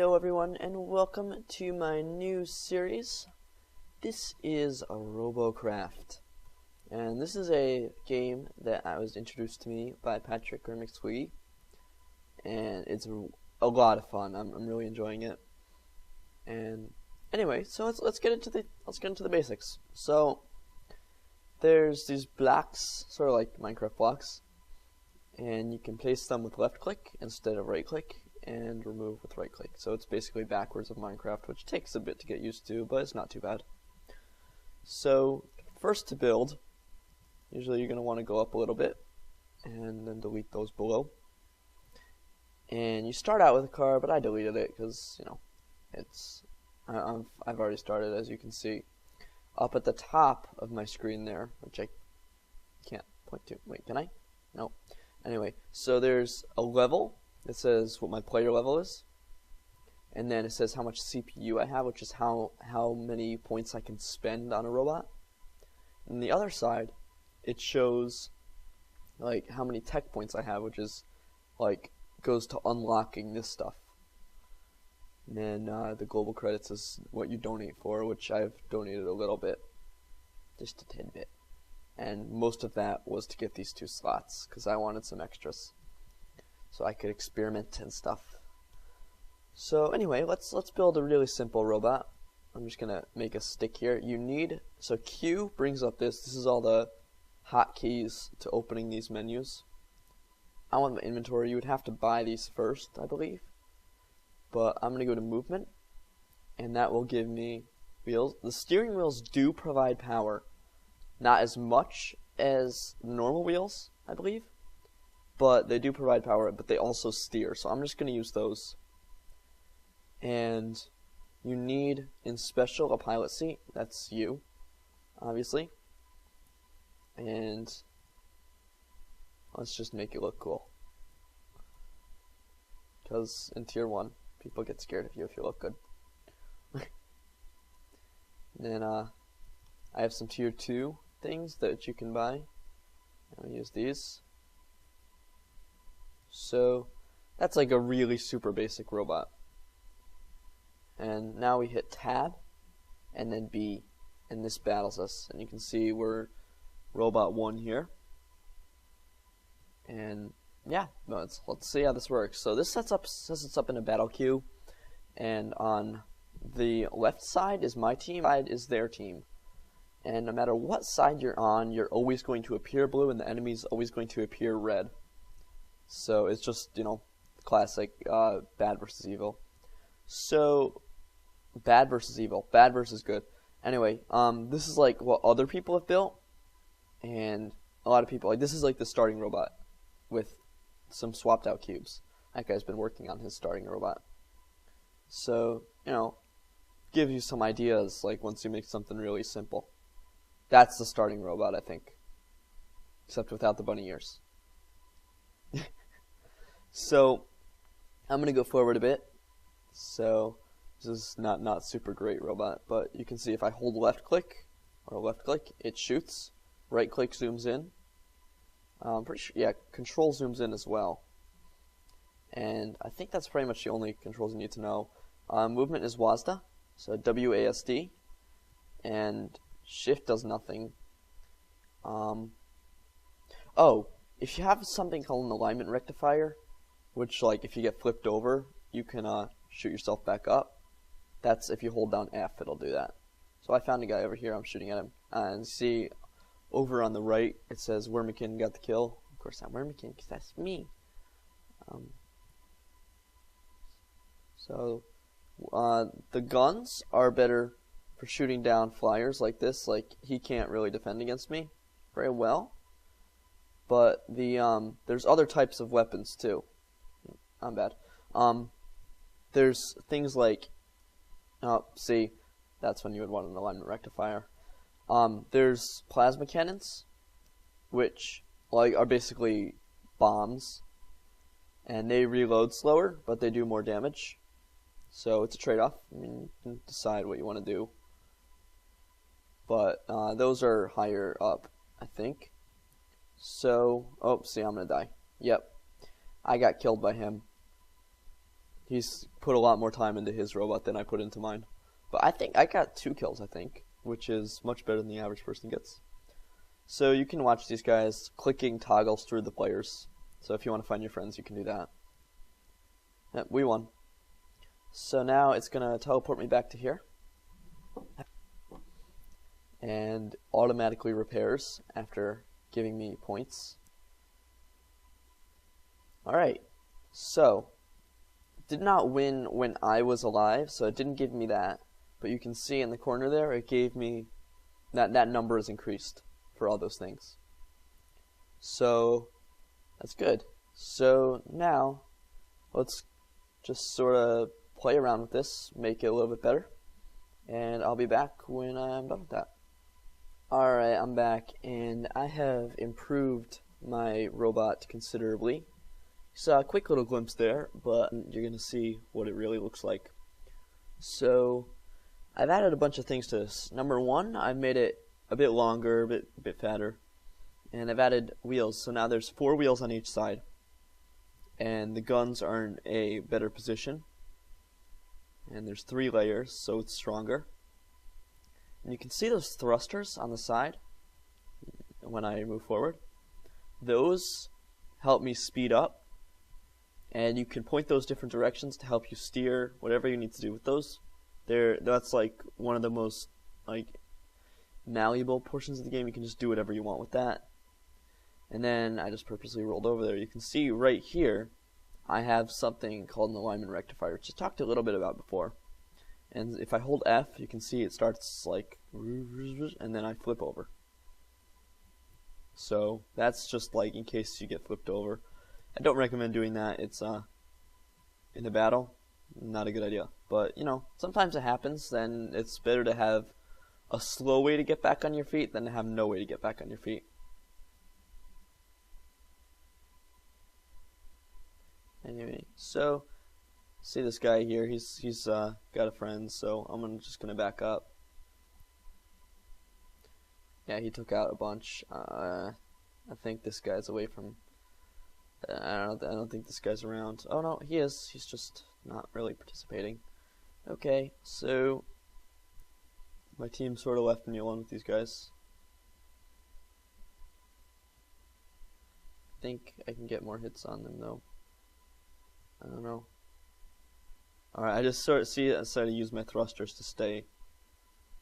Hello everyone and welcome to my new series. This is a Robocraft, and this is a game that was introduced to me by Patrick or McSwee, and it's a lot of fun. I'm really enjoying it. And anyway, so let's get into the basics. So there's these blocks, sort of like Minecraft blocks, and you can place them with left click instead of right click, and remove with right click. So it's basically backwards of Minecraft, which takes a bit to get used to, but it's not too bad. So first, to build, usually you're going to want to go up a little bit and then delete those below. And you start out with a car, but I deleted it because, you know, I've already started, as you can see. Up at the top of my screen there, which I can't point to. Wait, can I? No. Anyway, so there's a level. It says what my player level is, and then it says how much CPU I have, which is how many points I can spend on a robot. And the other side, it shows like how many tech points I have, which is like goes to unlocking this stuff. And then the global credits is what you donate for, which I've donated a little bit, just a tidbit, and most of that was to get these 2 slots because I wanted some extras, so I could experiment and stuff. So anyway, let's build a really simple robot. I'm just gonna make a stick here. So Q brings up this is all the hotkeys to opening these menus. I want the inventory. You would have to buy these first, I believe, but I'm gonna go to movement, and that will give me wheels. The steering wheels do provide power, not as much as normal wheels, I believe, but they do provide power, but they also steer, so I'm just going to use those. And you need, in special, a pilot seat. That's you, obviously. And let's just make it look cool, because in tier 1, people get scared of you if you look good. And then I have some tier 2 things that you can buy. I'm going to use these. So that's like a really super basic robot. And now we hit tab and then B, and this battles us, and you can see we're robot 1 here. And yeah, let's see how this works. So this sets us up in a battle queue, and on the left side is my team, side is their team. And no matter what side you're on, you're always going to appear blue, and the enemy's always going to appear red. So it's just, you know, classic bad versus evil. So bad versus evil, bad versus good. Anyway, this is like what other people have built, and a lot of people, like, this is like the starting robot with some swapped out cubes. That guy's been working on his starting robot. So, you know, gives you some ideas, like once you make something really simple. That's the starting robot, I think, except without the bunny ears. So I'm gonna go forward a bit. So this is not super great robot, but you can see if I hold left click, it shoots. Right click zooms in. I'm pretty sure, yeah, control zooms in as well. And I think that's pretty much the only controls you need to know. Movement is WASD, so WASD, and shift does nothing. Oh, if you have something called an alignment rectifier, which, like, if you get flipped over, you can shoot yourself back up. That's if you hold down F, it'll do that. So I found a guy over here, I'm shooting at him. And see, over on the right, it says wormican got the kill. Of course, I'm wormican, because that's me. So the guns are better for shooting down flyers like this. Like, he can't really defend against me very well. But there's other types of weapons too. I'm bad. There's things like, see, that's when you would want an alignment rectifier. There's plasma cannons, which like are basically bombs, and they reload slower, but they do more damage. So it's a trade-off. I mean, you can decide what you want to do. But those are higher up, I think. So, oh, see, I'm gonna die. Yep, I got killed by him. He's put a lot more time into his robot than I put into mine. But I think I got 2 kills, I think, which is much better than the average person gets. So you can watch these guys clicking toggles through the players. So if you want to find your friends, you can do that. Yep, we won. So now it's going to teleport me back to here. And automatically repairs after giving me points. Alright, so did not win when I was alive, so it didn't give me that. But you can see in the corner there, it gave me that number is increased for all those things. So that's good. So now let's just sort of play around with this, make it a little bit better, and I'll be back when I'm done with that. Alright, I'm back, and I have improved my robot considerably. You saw a quick little glimpse there, but you're going to see what it really looks like. So I've added a bunch of things to this. Number one, I've made it a bit longer, a bit fatter, and I've added wheels. So now there's 4 wheels on each side, and the guns are in a better position, and there's 3 layers, so it's stronger. And you can see those thrusters on the side when I move forward. Those help me speed up, and you can point those different directions to help you steer whatever you need to do with those. That's like one of the most malleable portions of the game. You can just do whatever you want with that. And then I just purposely rolled over there. You can see right here I have something called an alignment rectifier, which I talked a little bit about before. And if I hold F, you can see it starts like, and then I flip over. So that's just like in case you get flipped over. I don't recommend doing that. It's in a battle, not a good idea. But you know, sometimes it happens. Then it's better to have a slow way to get back on your feet than to have no way to get back on your feet. Anyway, so see this guy here. He's got a friend, so I'm just gonna back up. Yeah, he took out a bunch. I think this guy's away from. I don't think this guy's around. Oh no, he is. He's just not really participating. Okay, so my team sort of left me alone with these guys. I think I can get more hits on them though. I don't know. Alright, I just decided to use my thrusters to stay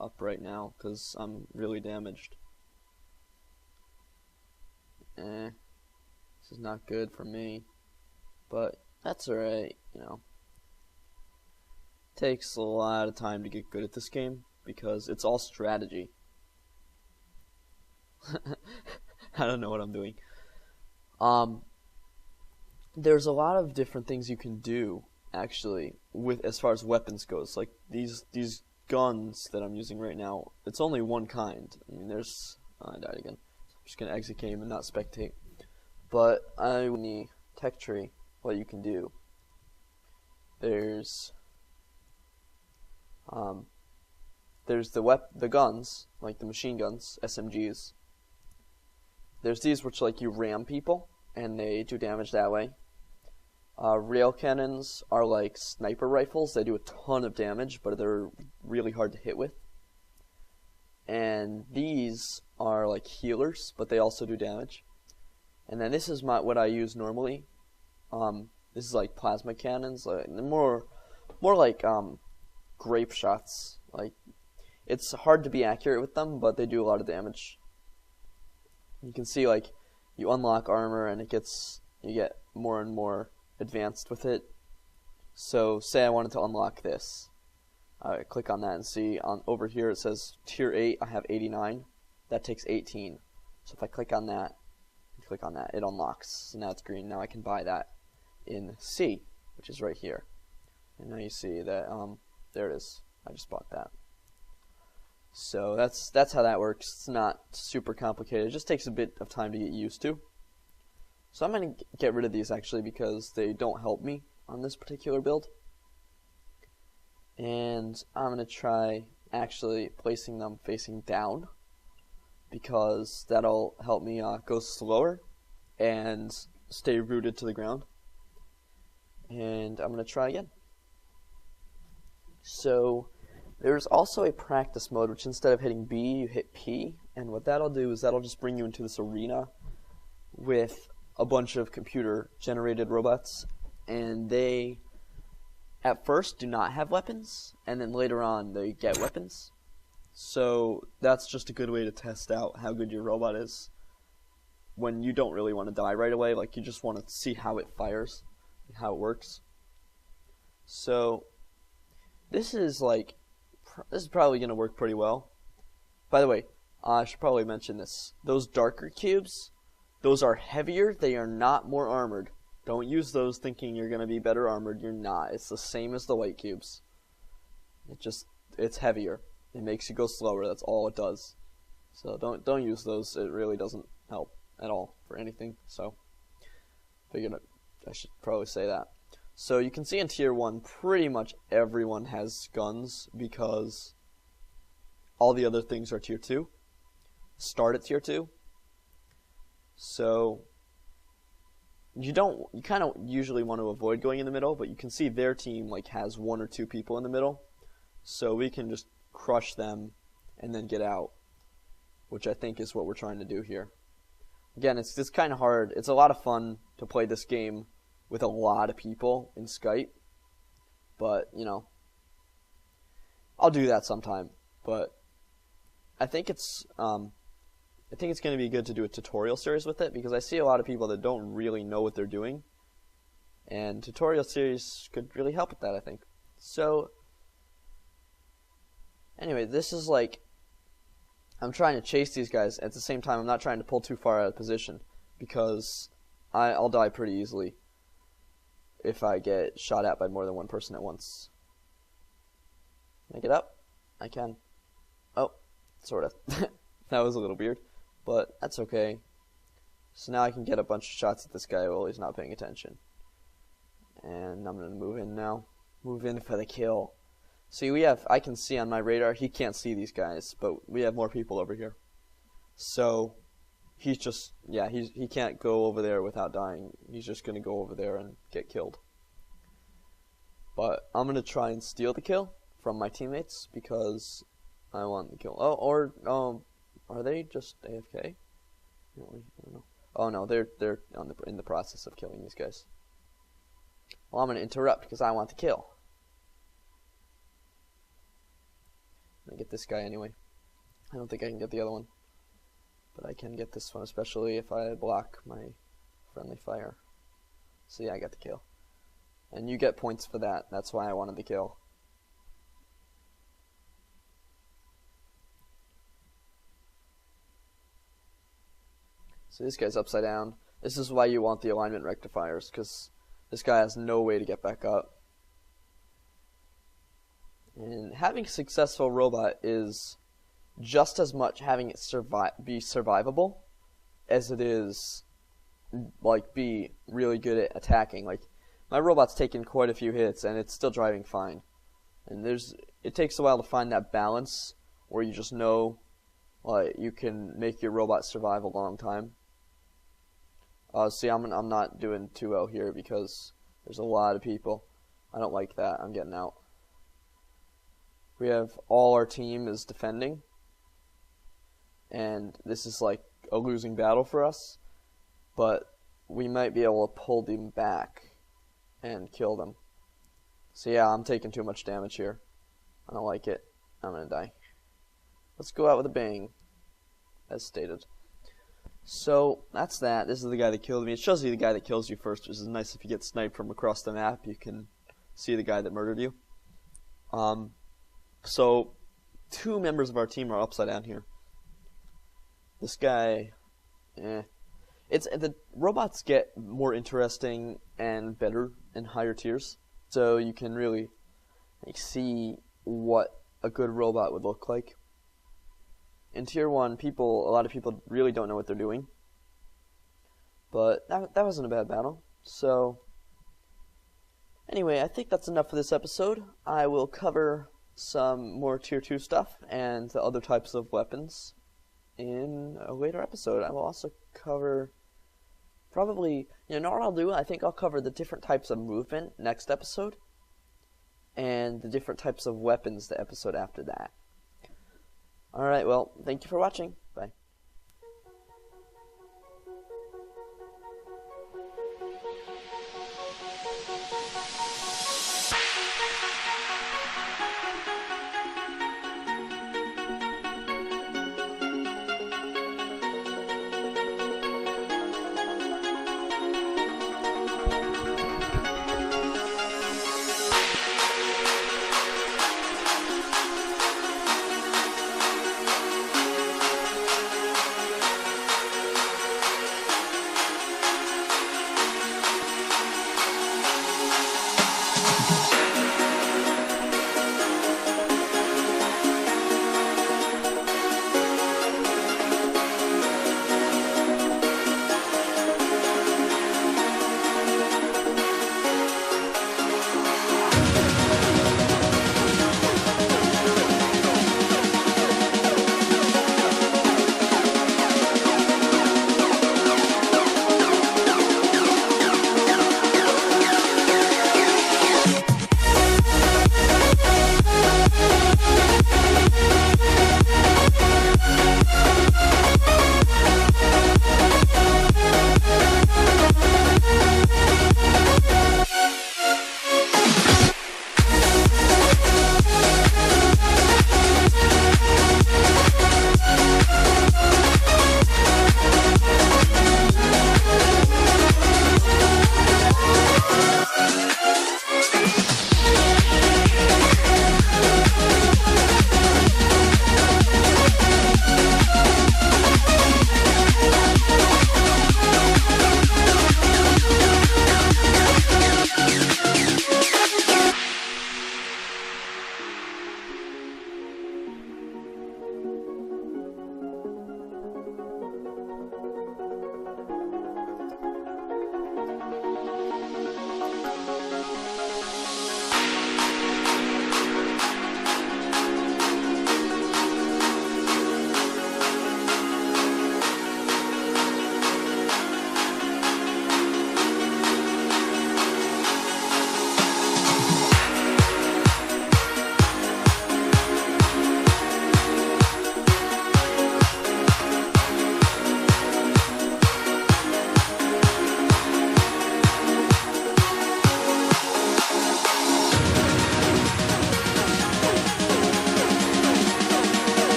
up right now because I'm really damaged. This is not good for me, but that's alright, you know. Takes a lot of time to get good at this game because it's all strategy. I don't know what I'm doing. There's a lot of different things you can do actually with as far as weapons goes. Like these guns that I'm using right now, it's only one kind. I mean, there's I died again. I'm just gonna exit game and not spectate. But in the tech tree, what you can do, there's the guns, like the machine guns, SMGs. There's these which like you ram people and they do damage that way. Rail cannons are like sniper rifles. They do a ton of damage, but they're really hard to hit with. And these are like healers, but they also do damage. And then this is what I use normally. This is like plasma cannons, like more like grape shots. Like it's hard to be accurate with them, but they do a lot of damage. You can see like you unlock armor, and you get more and more advanced with it. So say I wanted to unlock this. Click on that and see over here it says tier 8. I have 89. That takes 18. So if I click on that, it unlocks. So now it's green. Now I can buy that in C, which is right here. And now you see that there it is. I just bought that. So that's how that works. It's not super complicated. It just takes a bit of time to get used to. So I'm going to get rid of these actually because they don't help me on this particular build. And I'm going to try actually placing them facing down because that'll help me go slower and stay rooted to the ground. and I'm going to try again. So there's also a practice mode, which instead of hitting B, you hit P, and what that'll do is that'll just bring you into this arena with a bunch of computer-generated robots, and they, at first, do not have weapons, and then later on, they get weapons. So that's just a good way to test out how good your robot is when you don't really want to die right away. Like, you just want to see how it fires, how it works. So this is probably going to work pretty well. By the way, I should probably mention this. Those darker cubes, those are heavier. They are not more armored. Don't use those thinking you're going to be better armored. You're not. It's the same as the white cubes. It's heavier. It makes you go slower. That's all it does. So don't use those. It really doesn't help at all for anything. So figured I should probably say that. So you can see in Tier 1, pretty much everyone has guns because all the other things are Tier 2. Start at Tier 2. So you kind of usually want to avoid going in the middle, but you can see their team has 1 or 2 people in the middle. So we can just crush them and then get out, which I think is what we're trying to do here. Again, it's just kind of hard. It's a lot of fun to play this game with a lot of people in Skype, but I'll do that sometime. But I think it's going to be good to do a tutorial series with it, because I see a lot of people that don't really know what they're doing, and tutorial series could really help with that, I think. So anyway, this is I'm trying to chase these guys. At the same time, I'm not trying to pull too far out of position, because I'll die pretty easily if I get shot at by more than one person at once. Can I get up? I can. Oh, sort of. That was a little weird, but that's okay. So now I can get a bunch of shots at this guy while he's not paying attention. And I'm going to move in now. Move in for the kill. See, I can see on my radar, he can't see these guys, but we have more people over here. So he's just, he can't go over there without dying. He's just going to go over there and get killed. But I'm going to try and steal the kill from my teammates because I want the kill. Are they just AFK? I don't know. Oh no, they're in the process of killing these guys. Well, I'm going to interrupt because I want the kill. I'm going to get this guy anyway. I don't think I can get the other one, but I can get this one, especially if I block my friendly fire. So yeah, I got the kill. And you get points for that. That's why I wanted the kill. So this guy's upside down. This is why you want the alignment rectifiers, because this guy has no way to get back up. And having a successful robot is just as much having it be survivable as it is be really good at attacking. My robot's taken quite a few hits and it's still driving fine. And it takes a while to find that balance where you just know you can make your robot survive a long time. See, I'm not doing too well here because there's a lot of people. I don't like that. I'm getting out. We have all our team is defending, and this is a losing battle for us, but we might be able to pull them back and kill them. So yeah, I'm taking too much damage here. I don't like it. I'm gonna die. Let's go out with a bang, as stated. So that's that. This is the guy that killed me. It shows you the guy that kills you first, which is nice. If you get sniped from across the map, you can see the guy that murdered you. So 2 members of our team are upside down here. This guy, the robots get more interesting and better in higher tiers, so you can really see what a good robot would look like. In Tier 1, a lot of people really don't know what they're doing, but that wasn't a bad battle. So anyway, I think that's enough for this episode. I will cover some more Tier 2 stuff and the other types of weapons in a later episode. I will also cover probably, you know what I'll do? I think I'll cover the different types of movement next episode, and the different types of weapons the episode after that. Alright, well, thank you for watching.